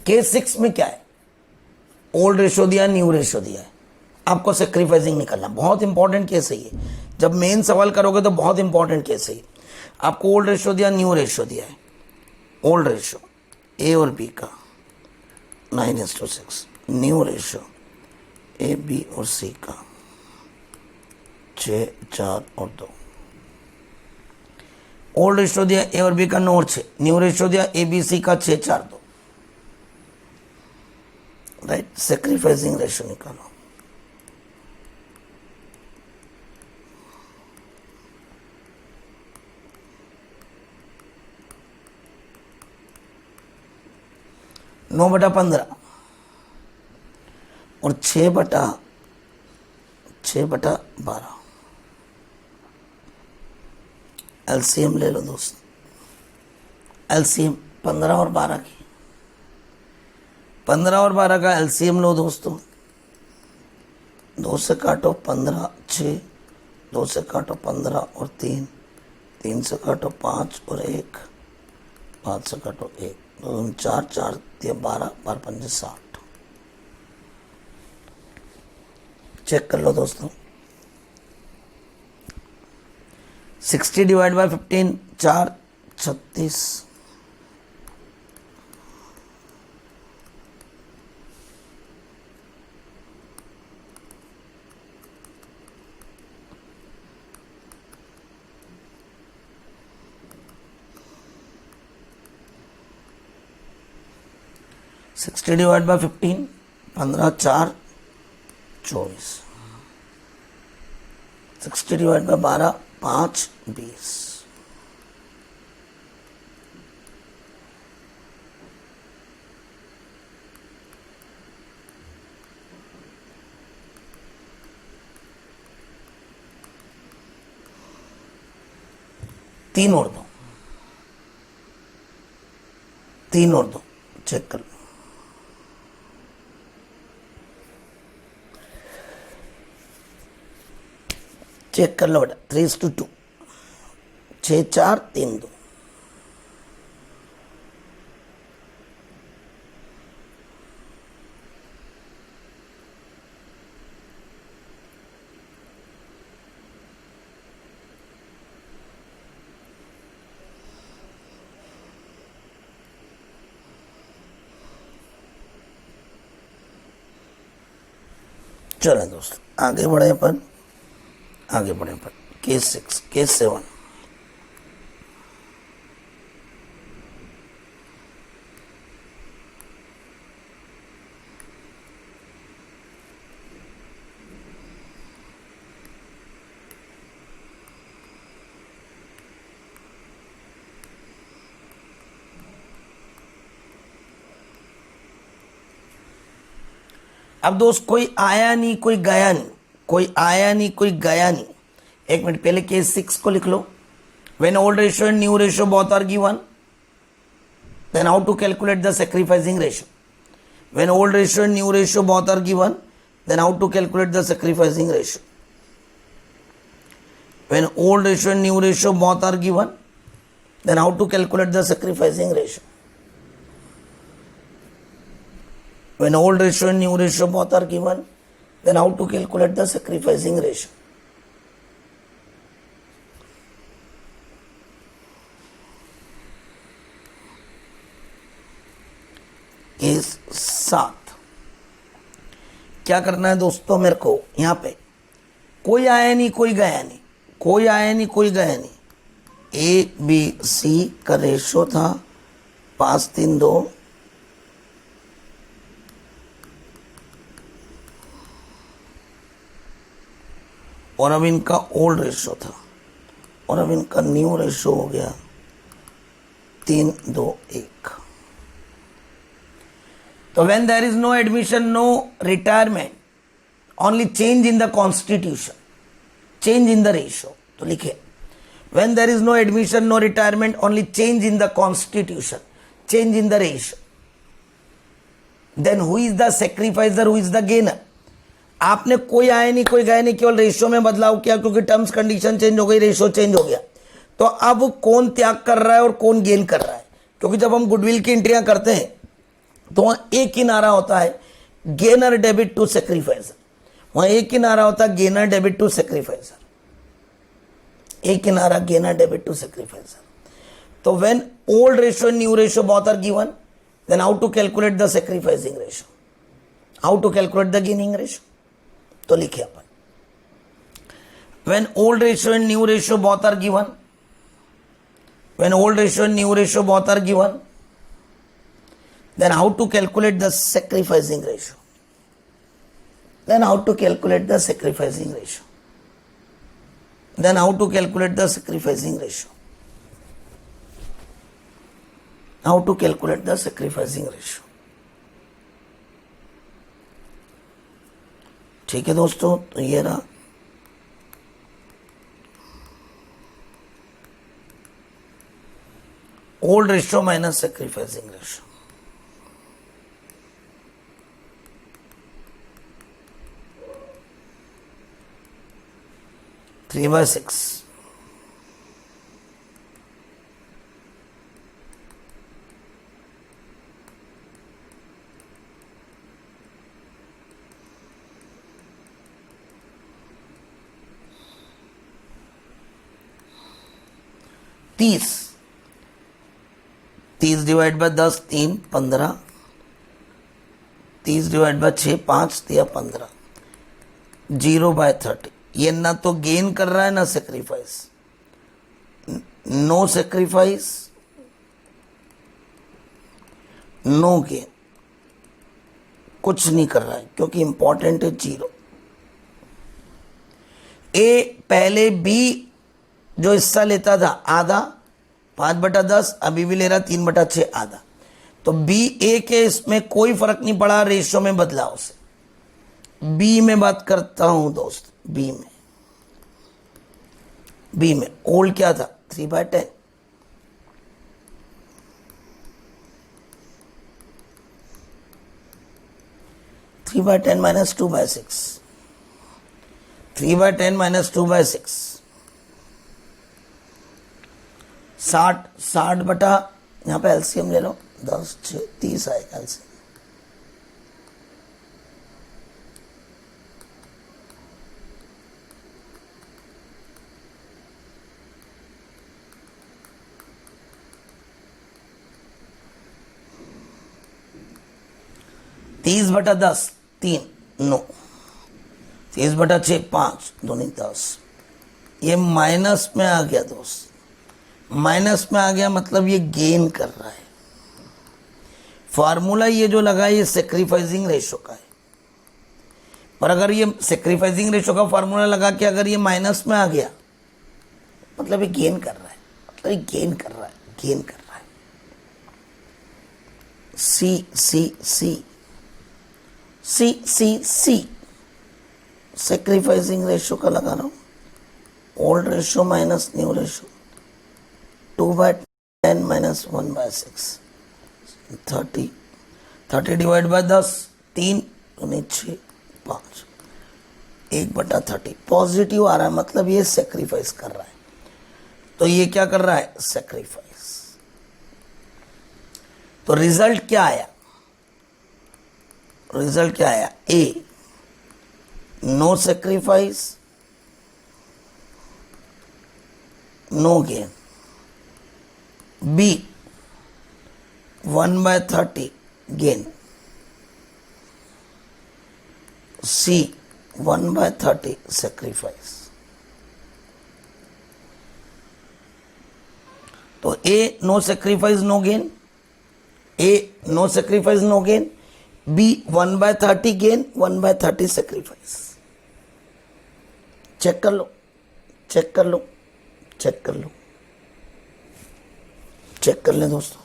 केस 6 में क्या है? ओल्ड रेशो दिया, न्यू रेशो दिया है, आपको सेक्रीफाइसिंग निकलना। बहुत इंपॉर्टेंट केस है ये, जब मेन सवाल करोगे तो बहुत इंपॉर्टेंट केस है ये। आपको ओल्ड रेशो दिया, न्यू रेशो दिया है। ओल्ड रेशो ए और बी का 9:6, न्यू रेशो ए बी और सी का 6, 4 और 2। ओल्ड रेशो दिया ए और बी का 9 और 6, न्यू रेशो दिया ए बी सी का 6, 4, 2। राइट, सेक्रीफाइसिंग रेशो निकालो। नौ बटा 15 और 6/12 एलसीएम ले लो दोस्त। एलसीएम 15 और 12 की, 15 और 12 का एलसीएम लो दोस्तों। 2 से काटो 15, 6, 2 से काटो 15 और 3, 3 से काटो 5 और 1, 5 से काटो 1, 2, 4, 4, 12, 12, 5, 60। चेक कर लो दोस्तों। 60 divide by 15, 4, 36। Sixty divide by 15, 15, 4, 24। 60 divide by 12, 5, 20। तीन और दो, चेक कर लो। चेक कर लो बेटा। 3:2, 6, 4, 3, 2। चलो दोस्त आगे बढ़े अपन, केस 6, केस 7। अब दोस्त कोई आया नहीं, कोई गया नहीं, एक मिनट पहले केस 6 को लिख लो। When old ratio and new ratio both are given, then how to calculate the sacrificing ratio. When old ratio and new ratio both are given, then how to calculate the sacrificing ratio. When old ratio and new ratio both are given, then how to calculate the sacrificing ratio. When old ratio and new ratio both are given, then how to calculate the sacrificing ratio? Case 7 क्या करना है दोस्तों मेरे को यहां पे? कोई आया नहीं, कोई गया नहीं, ए बी सी का रेशो था 5, 3, 2। और अब इनका ओल्ड रेशो था और अब इनका न्यू रेशो हो गया 3, 2, 1। तो when there is no admission, no retirement, only change in the constitution, change in the ratio. तो लिखे when there is no admission, no retirement, only change in the constitution, change in the ratio, then who is the sacrificer, who is the gainer? आपने कोई आया नहीं, कोई गया नहीं, केवल रेशियो में बदलाव किया क्योंकि टर्म्स कंडीशन चेंज हो गई, रेशियो चेंज हो गया। तो अब कौन त्याग कर रहा है और कौन गेन कर रहा है? क्योंकि जब हम गुडविल की एंट्रियां करते हैं तो वहां एक ही नारा होता है गेनर डेबिट टू सेक्रीफाइजर, वहां एक ही नारा होता है गेनर डेबिट टू सेक्रीफाइजर, एक ही नारा गेनर डेबिट टू सेक्रीफाइजर। तो when old ratio and new ratio both are given, then how to calculate the sacrificing ratio, how to calculate the gaining ratio? तो लिखिए अपन when old ratio and new ratio both are given, when old ratio and new ratio both are given, then how to calculate the sacrificing ratio? Then how to calculate the sacrificing ratio? Then how to calculate the sacrificing ratio? How to calculate the sacrificing ratio? ठीक है दोस्तों, तो ये रहा old ratio minus sacrificing ratio. Three by six, तीस, 30 डिवाइड बाय 10 3 15, 30 डिवाइड बाय 6 5 3 15, 0/30। ये ना तो गेन कर रहा है ना sacrifice, no sacrifice no gain, कुछ नहीं कर रहा है क्योंकि इंपॉर्टेंट है 0। ए पहले बी जो हिस्सा लेता था आधा 5/10, अभी भी ले रहा 3/6 आधा, तो बी ए के इसमें कोई फर्क नहीं पड़ा रेशियो में बदलाव से। बी में बात करता हूं दोस्त, बी में ओल्ड क्या था 3/10, -2/6, 3/10 - 2/6, 60 बटा, यहां पे एलसीएम ले लो, 10 6 30 आएगा एलसीएम। तीस बटा 10 3 9, 30/6 5 दूनी 10। ये माइनस में आ गया दोस्त, माइनस में आ गया मतलब ये गेन कर रहा है। फार्मूला ये जो लगा है ये सेक्रीफाइसिंग रेशो का है, पर अगर ये सेक्रीफाइसिंग रेशो का फार्मूला लगा के अगर ये माइनस में आ गया मतलब ये गेन कर रहा है, मतलब ये गेन कर रहा है, गेन कर रहा है। सी सी सी सी सी सी सेक्रीफाइसिंग रेशो का लगा रहा हूं, old ratio minus new ratio, 2/10 - 1/6, 30, 30 divide by 10 3 दूनी 6 5, 1/30 पॉजिटिव आ रहा है मतलब ये सेक्रीफाइस कर रहा है। तो ये क्या कर रहा है, सेक्रीफाइस। तो रिजल्ट क्या आया, रिजल्ट क्या आया, A no sacrifice no gain, B 1/30 gain, C 1/30 sacrifice. तो A no sacrifice no gain, A no sacrifice no gain, B 1/30 gain 1/30 sacrifice. Check कर लो, चेक कर लो, चेक कर लो, चेक कर लें दोस्तों।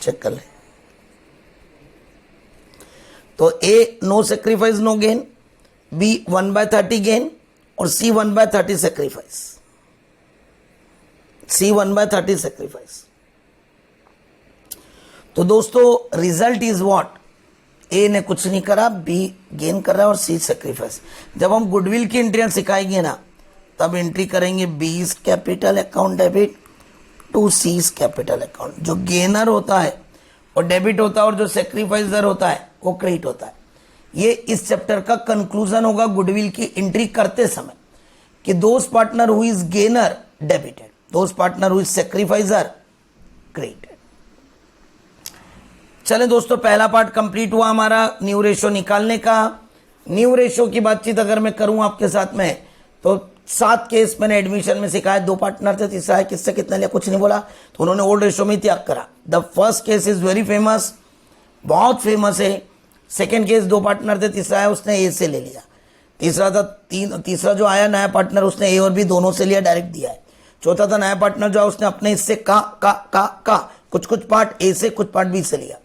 चेक कर लें। तो A no sacrifice no gain, B 1/30 gain और सी 1/30 सेक्रीफाइस, सी 1/30 सेक्रीफाइस। तो दोस्तों रिजल्ट इज व्हाट, ए ने कुछ नहीं करा, बी गेन कर रहा है और सी सेक्रीफाइस। जब हम गुडविल की एंट्रियां सिखाएंगे ना तब एंट्री करेंगे B's capital account debit to C's capital account. जो गेनर होता है वो डेबिट होता है और जो सेक्रीफाइसर होता है वो क्रेडिट होता है। ये इस चैप्टर का कंक्लूजन होगा गुडविल की एंट्री करते समय कि those partner who is gainer debited, those partner who is sacrificer credited. चलें दोस्तों, पहला पार्ट कंप्लीट हुआ हमारा न्यू रेशो निकालने का। न्यू रेशो की बातचीत अगर मैं करूं आपके साथ में तो 7 केस मैंने एडमिशन में सिखाया, 2 पार्टनर थे, तीसरा है किससे कितना लिया कुछ नहीं बोला, तो उन्होंने ओल्ड रेशो में त्याग करा। The first case is very famous, बहुत फेमस है। सेकेंड केस 2 पार्टनर थे, तीसरा है उसने ए से ले लिया, तीसरा था तीसरा जो आया नया पार्टनर उसने ए और बी दोनों से लिया, डायरेक्ट दिया है। चौथा था नया पार्टनर जो है उसने अपने हिस्से का कुछ पार्ट ए से कुछ पार्ट बी से लिया।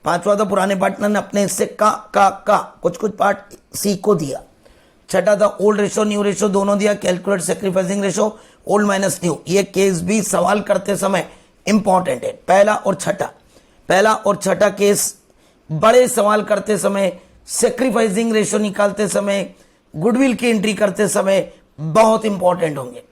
पांचवा था पुराने पार्टनर ने अपने हिस्से का कुछ पार्ट सी को दिया। छठा था ओल्ड रेशो न्यू रेशो दोनों दिया, calculate sacrificing ratio old minus new. ये केस भी सवाल करते समय इंपॉर्टेंट है। पहला और छठा केस बड़े सवाल करते समय, सेक्रीफाइसिंग रेशो निकालते समय, गुडविल की एंट्री करते समय बहुत इंपॉर्टेंट होंगे।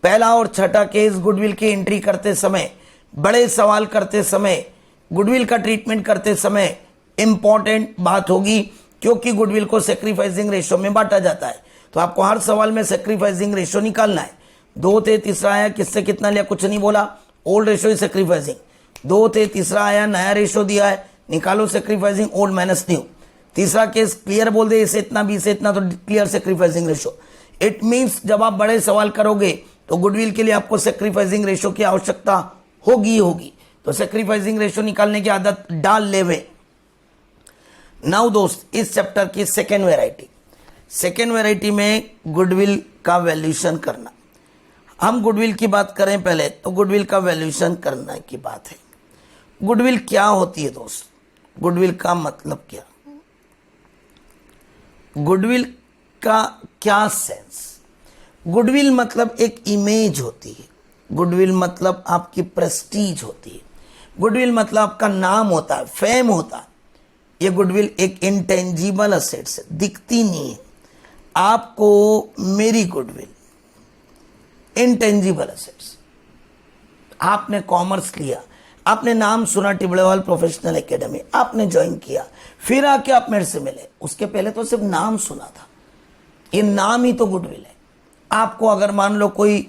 पहला और छठा केस गुडविल की एंट्री करते समय, बड़े सवाल करते समय, गुडविल का ट्रीटमेंट करते समय इंपॉर्टेंट बात होगी, क्योंकि गुडविल को सेक्रीफाइसिंग रेशो में बांटा जाता है। तो आपको हर सवाल में सेक्रीफाइसिंग रेशो निकालना है। 2 थे, तीसरा आया, किससे कितना लिया कुछ नहीं बोला, ओल्ड रेशो इज सेक्रीफाइसिंग। 2 थे, तीसरा आया, नया रेशो दिया है, निकालो सेक्रीफाइसिंग ओल्ड माइनस न्यू। तीसरा केस क्लियर बोल दे, इसे इतना बी से इतना, तो clear sacrificing ratio. It means जब आप बड़े सवाल करोगे तो गुडविल के लिए आपको सेक्रीफाइसिंग रेशो की आवश्यकता होगी। तो सेक्रीफाइसिंग रेशो निकालने की आदत डाल लेवे। नाउ दोस्त, इस चैप्टर की सेकेंड वेराइटी में गुडविल का वैल्यूएशन करना। हम गुडविल की बात करें पहले, तो गुडविल का वैल्यूएशन करने की बात है। गुडविल क्या होती है दोस्त? गुडविल का मतलब क्या? गुडविल का क्या सेंस? गुडविल मतलब एक इमेज होती है। गुडविल मतलब आपकी प्रेस्टीज होती है। गुडविल मतलब आपका नाम होता है, फेम होता है। ये गुडविल एक इंटेंजिबल असेट्स है, दिखती नहीं है। आपको मेरी गुडविल इंटेंजिबल असेट्स। आपने कॉमर्स लिया, आपने नाम सुना टिबड़ेवाल प्रोफेशनल एकेडमी, आपने ज्वाइन किया, फिर आके आप मेरे से मिले। उसके पहले तो सिर्फ नाम सुना था। ये नाम ही तो गुडविल है। आपको अगर मान लो कोई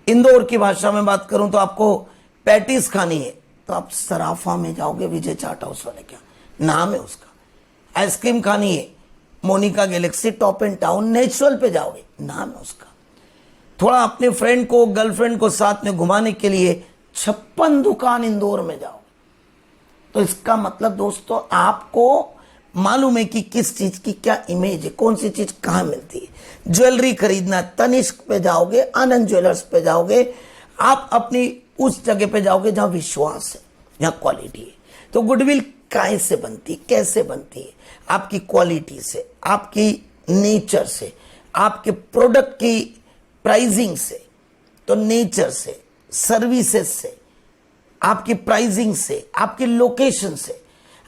इंदौर की भाषा में बात करूं तो आपको पैटीज खानी है, तो आप सराफा में जाओगे, विजय चाट हाउस वाले, क्या नाम है उसका। आइसक्रीम खानी है, Monica Galaxy Top and Town Natural पे जाओगे, नाम है उसका। थोड़ा अपने फ्रेंड को, गर्लफ्रेंड को साथ में घुमाने के लिए 56 दुकान इंदौर में जाओगे। तो इसका मतलब दोस्तों, आपको मालूम है कि किस चीज की क्या इमेज है, कौन सी चीज कहां मिलती है। ज्वेलरी खरीदना, तनिष्क पे जाओगे, आनंद ज्वेलर्स पे जाओगे, आप अपनी उस जगह पे जाओगे जहां विश्वास है, जहां क्वालिटी है। तो गुडविल कैसे बनती, कैसे बनती है? आपकी क्वालिटी से, आपकी नेचर से, आपके प्रोडक्ट की प्राइसिंग से, तो नेचर से, सर्विसेज से, आपकी प्राइसिंग से, आपकी लोकेशन से।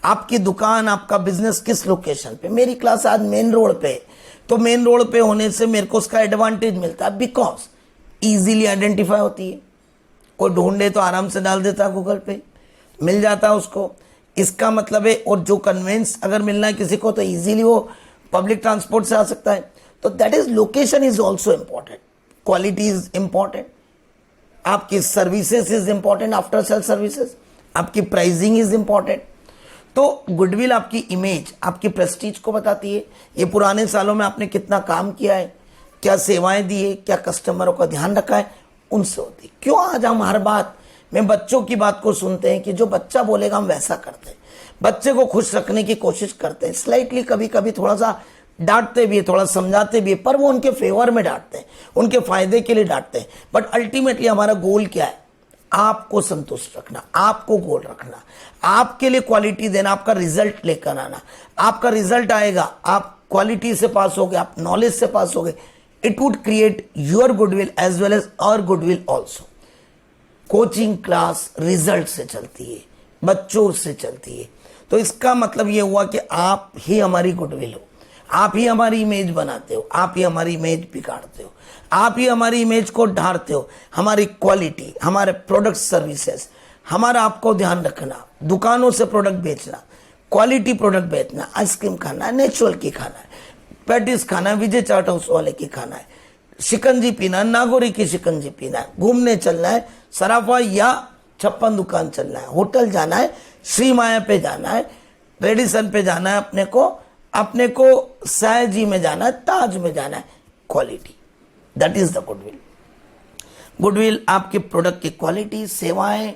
आपकी दुकान, आपका बिजनेस किस लोकेशन पे? मेरी क्लास आज मेन रोड पे, तो मेन रोड पे होने से मेरे को उसका एडवांटेज मिलता है, बिकॉज इजीली आइडेंटिफाई होती है। कोई ढूंढे तो आराम से डाल देता है गूगल पे, मिल जाता है उसको। इसका मतलब है, और जो कन्वेंस अगर मिलना है किसी को, तो इजीली वो पब्लिक ट्रांसपोर्ट से आ सकता है। तो that is location is also important, quality is important, आपकी services is important, after sale services, आपकी प्राइसिंग इज इंपॉर्टेंट। तो गुडविल आपकी इमेज, आपकी प्रेस्टीज को बताती है। ये पुराने सालों में आपने कितना काम किया है, क्या सेवाएं दी है, क्या कस्टमरों का ध्यान रखा है, उनसे होती है। क्यों आज हम हर बात में बच्चों की बात को सुनते हैं कि जो बच्चा बोलेगा हम वैसा करते हैं, बच्चे को खुश रखने की कोशिश करते हैं, स्लाइटली कभी कभी थोड़ा सा डांटते भी है, थोड़ा समझाते भी है, पर वो उनके फेवर में डांटते हैं, उनके फायदे के लिए डांटते हैं। बट अल्टीमेटली हमारा गोल क्या है? आपको संतुष्ट रखना, आपको गोल रखना, आपके लिए क्वालिटी देना, आपका रिजल्ट लेकर आना। आपका रिजल्ट आएगा, आप क्वालिटी से पास होगे, आप नॉलेज से पास होगे, it would create your goodwill as well as our goodwill also. Coaching class result से चलती है, बच्चों से चलती है। तो इसका मतलब यह हुआ कि आप ही हमारी गुडविल हो, आप ही हमारी इमेज बनाते हो, आप ही हमारी इमेज बिगाड़ते हो, आप ही हमारी इमेज को ढारते हो। हमारी क्वालिटी, हमारे प्रोडक्ट सर्विसेज, हमारा आपको ध्यान रखना, दुकानों से प्रोडक्ट बेचना, क्वालिटी प्रोडक्ट बेचना, आइसक्रीम खाना है, नेचुरल की खाना है, पैटिस खाना है, विजय चाट हाउस वाले की खाना है, शिकंजी पीना है, नागौरी की शिकंजी पीना है, घूमने चलना है, सराफा या 56 दुकान चलना है, होटल जाना है, श्री माया पे जाना है, रेडिसन पे जाना है, अपने को सयाजी में जाना है, ताज में जाना है। Quality, that is the goodwill. Goodwill आपके प्रोडक्ट की क्वालिटी, सेवाएं,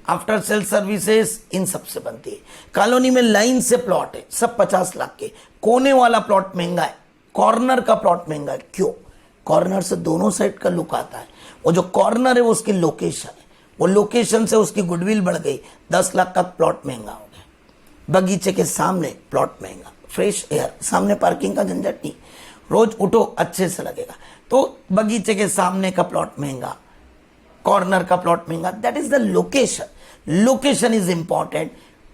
आफ्टर सेल सर्विसेज, इन सब से बनती है। कॉलोनी में लाइन से प्लॉट है, सब 50 लाख के। कोने वाला प्लॉट महंगा है, कॉर्नर का प्लॉट महंगा है। क्यों? कॉर्नर से दोनों साइड का लुक आता है। वो जो कॉर्नर है वो उसकी लोकेशन है, वो लोकेशन से उसकी गुडविल बढ़ गई, 10 लाख का प्लॉट महंगा हो गया। बगीचे के सामने प्लॉट महंगा, फ्रेश एयर, सामने पार्किंग का झंझट नहीं, रोज उठो अच्छे से लगेगा। तो बगीचे के सामने का प्लॉट महंगा, कॉर्नर का प्लॉट महंगा, that is the location. Location is important,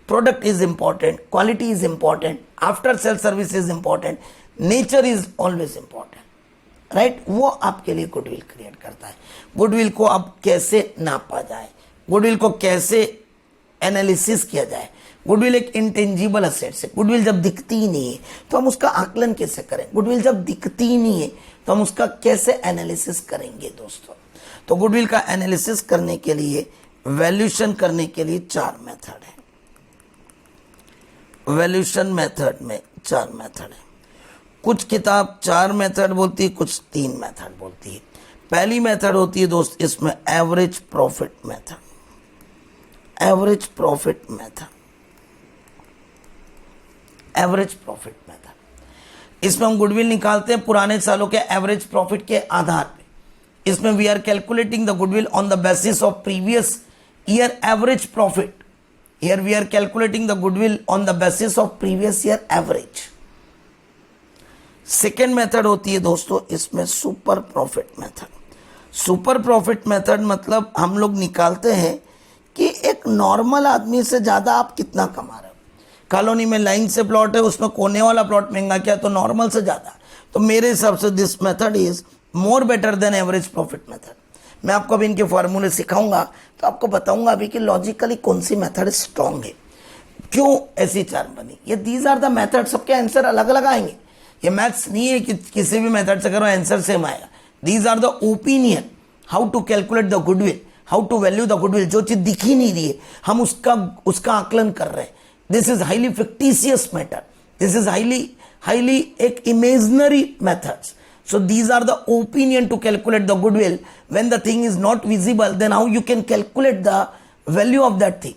product is important, quality is important, after sale service is important, nature is always important, right. वो आपके लिए गुडविल क्रिएट करता है। गुडविल को अब कैसे नापा जाए, गुडविल को कैसे एनालिसिस किया जाए। गुडविल एक इंटेंजिबल असेट्स है। गुडविल जब दिखती ही नहीं है तो हम उसका आकलन कैसे करें। गुडविल जब दिखती ही नहीं है तो हम उसका कैसे एनालिसिस करेंगे दोस्तों। तो गुडविल का एनालिसिस करने के लिए, वैल्यूएशन करने के लिए 4 मेथड है। वैल्यूएशन मेथड में 4 मेथड है। कुछ किताब 4 मेथड बोलती है, कुछ 3 मेथड बोलती है। पहली मेथड होती है दोस्त इसमें average profit method. Average profit method, average profit method. इसमें हम गुडविल निकालते हैं पुराने सालों के एवरेज प्रॉफिट के आधार पे। इसमें we are calculating the goodwill on the basis of previous year average profit. Here we are calculating the goodwill on the basis of previous year average. Second method होती है दोस्तों इसमें super profit method. Super profit method मतलब हम लोग निकालते हैं कि एक नॉर्मल आदमी से ज्यादा आप कितना कमा रहे हो। कॉलोनी में लाइन से प्लॉट है, उसमें कोने वाला प्लॉट महंगा क्या, तो नॉर्मल से ज्यादा। तो मेरे हिसाब से this method is more better than average profit method. मैं आपको अभी इनके फॉर्मूले सिखाऊंगा तो आपको बताऊंगा अभी कि लॉजिकली कौन सी मेथड स्ट्रांग है, क्यों ऐसी 4 बनी। ये दीज आर द मेथड, सबके आंसर अलग अलग आएंगे। ये मैथ्स नहीं है कि किसी भी मेथड से करो आंसर सेम आएगा। These are the opinion how to calculate the goodwill, how to value the goodwill. जो चीज दिखी नहीं रही है हम उसका आकलन कर रहे हैं। This is highly fictitious method, this is highly एक imaginary methods. So these are the opinion to calculate the goodwill. When the thing is not visible, then how you can calculate the value of that thing?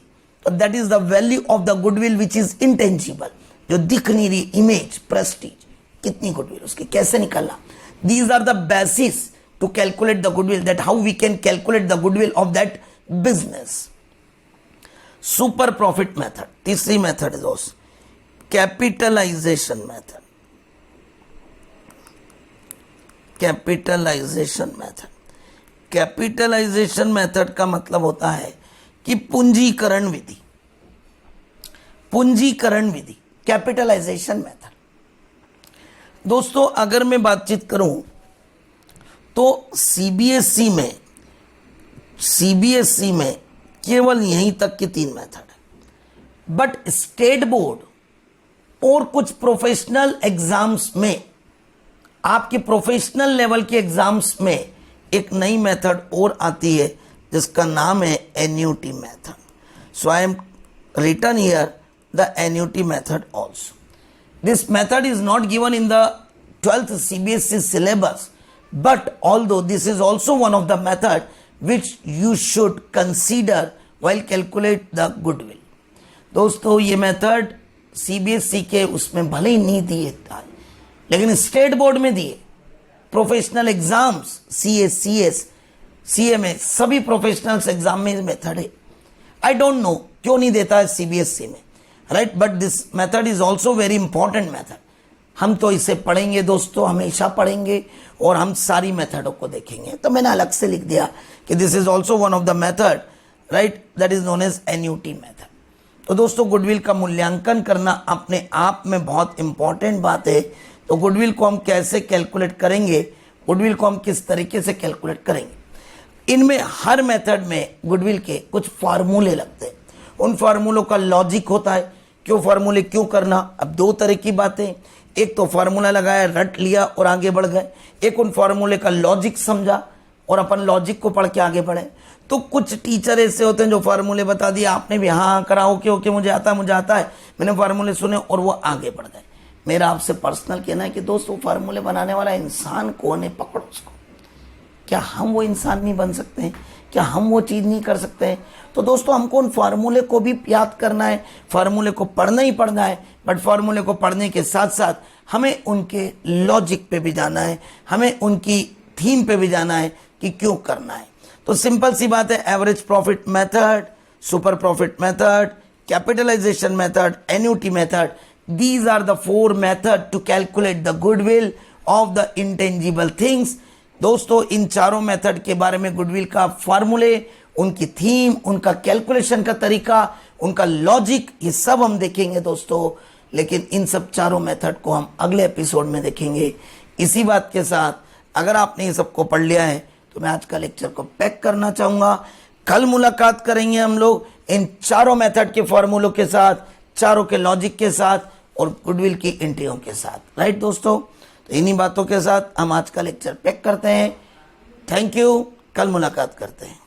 So that is the value of the goodwill which is intangible. जो दिख नहीं रही, image, prestige, कितनी goodwill उसकी कैसे निकालना? These are the basis to calculate the goodwill. That how we can calculate the goodwill of that business. Super profit method. तीसरी method है दोस्त, capitalization method. Capitalization method. Capitalization method का मतलब होता है कि पूंजीकरण विधि। पूंजीकरण विधि, कैपिटलाइजेशन मेथड। दोस्तों अगर मैं बातचीत करूं तो सीबीएसई में केवल यहीं तक की 3 मेथड है। बट स्टेट बोर्ड और कुछ प्रोफेशनल एग्जाम्स में, आपके प्रोफेशनल लेवल के एग्जाम्स में एक नई मेथड और आती है जिसका नाम है annuity method. So I am written here the annuity method also. This method is not given in the 12th CBSE syllabus, but although this is also one of the method which you should consider while calculate the goodwill। दोस्तों ये मेथड CBSE के उसमें भले ही नहीं दिए लेकिन स्टेट बोर्ड में दिए। Professional exams, CA, CS, CMA सभी प्रोफेशनल्स एग्जाम में मेथड है। आई डोंट नो क्यों नहीं देता है CBSE में, right. But this method is also very important method. हम तो इसे पढ़ेंगे दोस्तों, हमेशा पढ़ेंगे और हम सारी मेथडों को देखेंगे। तो मैंने अलग से लिख दिया कि this is also one of the method, right, that is known as annuity method. तो दोस्तों गुडविल का मूल्यांकन करना अपने आप में बहुत इंपॉर्टेंट बात है। तो गुडविल को हम कैसे कैलकुलेट करेंगे, गुडविल को हम किस तरीके से कैलकुलेट करेंगे। इनमें हर मेथड में गुडविल के कुछ फार्मूले लगते हैं। उन फार्मूलों का लॉजिक होता है, क्यों फार्मूले क्यों करना। अब 2 तरह की बातें, एक तो फार्मूला लगाया, रट लिया और आगे बढ़ गए। एक उन फार्मूले का लॉजिक समझा और अपन लॉजिक को पढ़ के आगे बढ़े। तो कुछ टीचर ऐसे होते हैं जो फार्मूले बता दिया, आपने भी हाँ करा, ओके ओके मुझे आता है, मैंने फार्मूले सुने और वो आगे बढ़ गए। मेरा आपसे पर्सनल कहना है कि दोस्तों फार्मूले बनाने वाला इंसान कौन है, पकड़ो उसको। क्या हम वो इंसान नहीं बन सकते हैं? क्या हम वो चीज नहीं कर सकते हैं? तो दोस्तों हमको उन फार्मूले को भी याद करना है, फार्मूले को पढ़ना ही पढ़ना है। बट फार्मूले को पढ़ने के साथ साथ हमें उनके लॉजिक पे भी जाना है, हमें उनकी थीम पे भी जाना है कि क्यों करना है। तो सिंपल सी बात है, average profit method, super profit method, capitalization method, annuity method. These are the 4 methods to calculate the goodwill of the intangible things. दोस्तों इन चारों मेथड के बारे में गुडविल का फार्मूले, उनकी थीम, उनका कैलकुलेशन का तरीका, उनका लॉजिक, ये सब हम देखेंगे दोस्तों। लेकिन इन सब चारों मेथड को हम अगले एपिसोड में देखेंगे। इसी बात के साथ अगर आपने ये सबको पढ़ लिया है तो मैं आज का लेक्चर को पैक करना चाहूंगा। कल मुलाकात करेंगे हम लोग इन चारों मेथड के फॉर्मूलों के साथ, चारों के लॉजिक के साथ और गुडविल की एंट्रियों के साथ। राइट दोस्तों, तो इन्हीं बातों के साथ हम आज का लेक्चर पैक करते हैं। थैंक यू, कल मुलाकात करते हैं।